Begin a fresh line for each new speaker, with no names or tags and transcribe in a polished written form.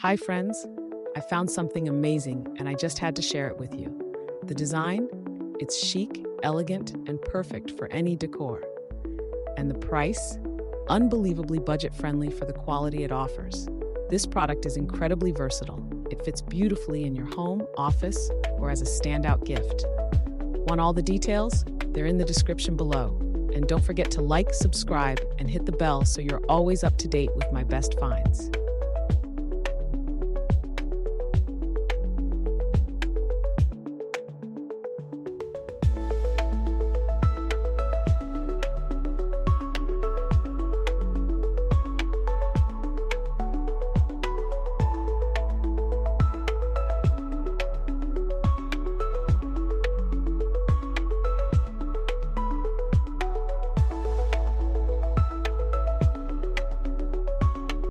Hi friends, I found something amazing and I just had to share it with you. The design? It's chic, elegant, and perfect for any decor. And the price? Unbelievably budget-friendly for the quality it offers. This product is incredibly versatile. It fits beautifully in your home, office, or as a standout gift. Want all the details? They're in the description below. And don't forget to like, subscribe, and hit the bell so you're always up to date with my best finds.